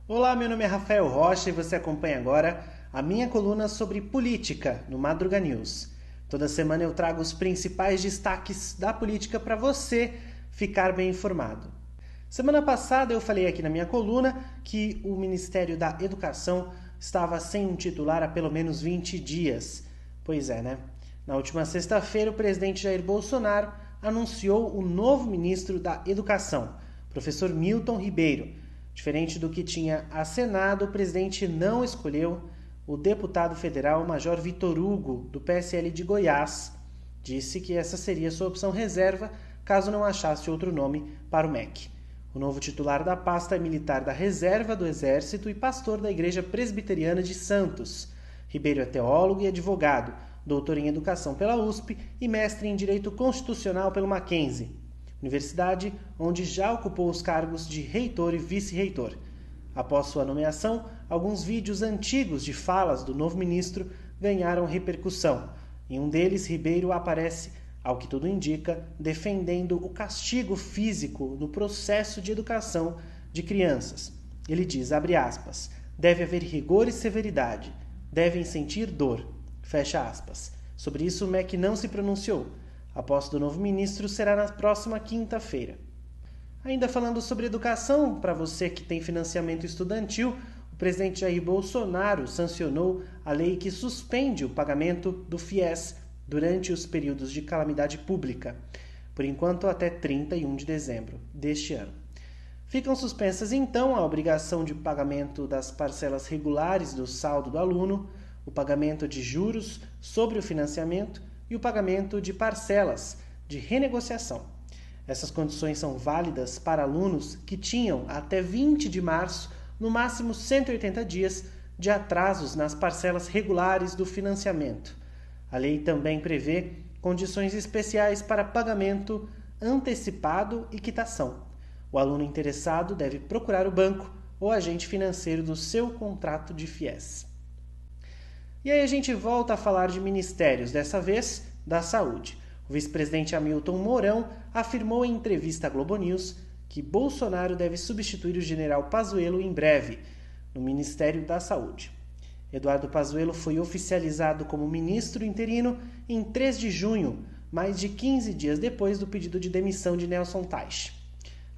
Olá, meu nome é Rafael Rocha e você acompanha agora a minha coluna sobre política no Madruga News. Toda semana eu trago os principais destaques da política para você ficar bem informado. Semana passada eu falei aqui na minha coluna que o Ministério da Educação estava sem um titular há pelo menos 20 dias. Pois é, né? Na última sexta-feira, o presidente Jair Bolsonaro anunciou o novo ministro da Educação, professor Milton Ribeiro. Diferente do que tinha acenado, o presidente não escolheu o deputado federal Major Vitor Hugo, do PSL de Goiás. Disse que essa seria sua opção reserva caso não achasse outro nome para o MEC. O novo titular da pasta é militar da Reserva do Exército e pastor da Igreja Presbiteriana de Santos. Ribeiro é teólogo e advogado, doutor em Educação pela USP e mestre em Direito Constitucional pelo Mackenzie, universidade onde já ocupou os cargos de reitor e vice-reitor. Após sua nomeação, alguns vídeos antigos de falas do novo ministro ganharam repercussão. Em um deles, Ribeiro aparece, ao que tudo indica, defendendo o castigo físico no processo de educação de crianças. Ele diz, abre aspas, deve haver rigor e severidade, devem sentir dor, fecha aspas. Sobre isso, o MEC não se pronunciou. A posse do novo ministro será na próxima quinta-feira. Ainda falando sobre educação, para você que tem financiamento estudantil, o presidente Jair Bolsonaro sancionou a lei que suspende o pagamento do FIES durante os períodos de calamidade pública, por enquanto até 31 de dezembro deste ano. Ficam suspensas então a obrigação de pagamento das parcelas regulares do saldo do aluno, o pagamento de juros sobre o financiamento e o pagamento de parcelas de renegociação. Essas condições são válidas para alunos que tinham até 20 de março, no máximo 180 dias, de atrasos nas parcelas regulares do financiamento. A lei também prevê condições especiais para pagamento antecipado e quitação. O aluno interessado deve procurar o banco ou agente financeiro do seu contrato de FIES. E aí a gente volta a falar de ministérios, dessa vez da saúde. O vice-presidente Hamilton Mourão afirmou em entrevista à Globo News que Bolsonaro deve substituir o general Pazuello em breve, no Ministério da Saúde. Eduardo Pazuello foi oficializado como ministro interino em 3 de junho, mais de 15 dias depois do pedido de demissão de Nelson Teich.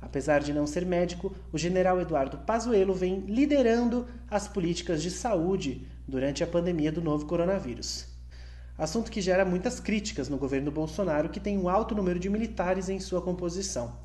Apesar de não ser médico, o general Eduardo Pazuello vem liderando as políticas de saúde durante a pandemia do novo coronavírus. Assunto que gera muitas críticas no governo Bolsonaro, que tem um alto número de militares em sua composição.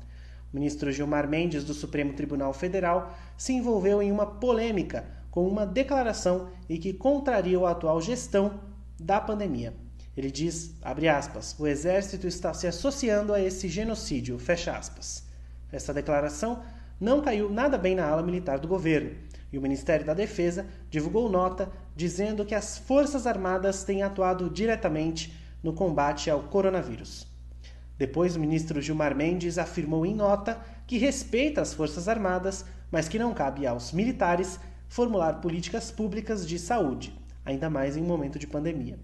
O ministro Gilmar Mendes, do Supremo Tribunal Federal, se envolveu em uma polêmica com uma declaração e que contraria a atual gestão da pandemia. Ele diz, abre aspas, o Exército está se associando a esse genocídio, fecha aspas. Essa declaração não caiu nada bem na ala militar do governo, e o Ministério da Defesa divulgou nota dizendo que as Forças Armadas têm atuado diretamente no combate ao coronavírus. Depois, o ministro Gilmar Mendes afirmou em nota que respeita as Forças Armadas, mas que não cabe aos militares formular políticas públicas de saúde, ainda mais em um momento de pandemia.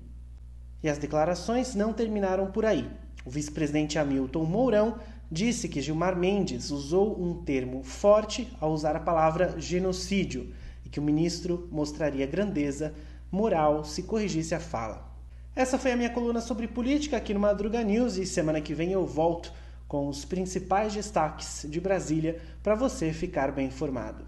E as declarações não terminaram por aí. O vice-presidente Hamilton Mourão disse que Gilmar Mendes usou um termo forte ao usar a palavra genocídio e que o ministro mostraria grandeza moral se corrigisse a fala. Essa foi a minha coluna sobre política aqui no Madruga News e semana que vem eu volto com os principais destaques de Brasília para você ficar bem informado.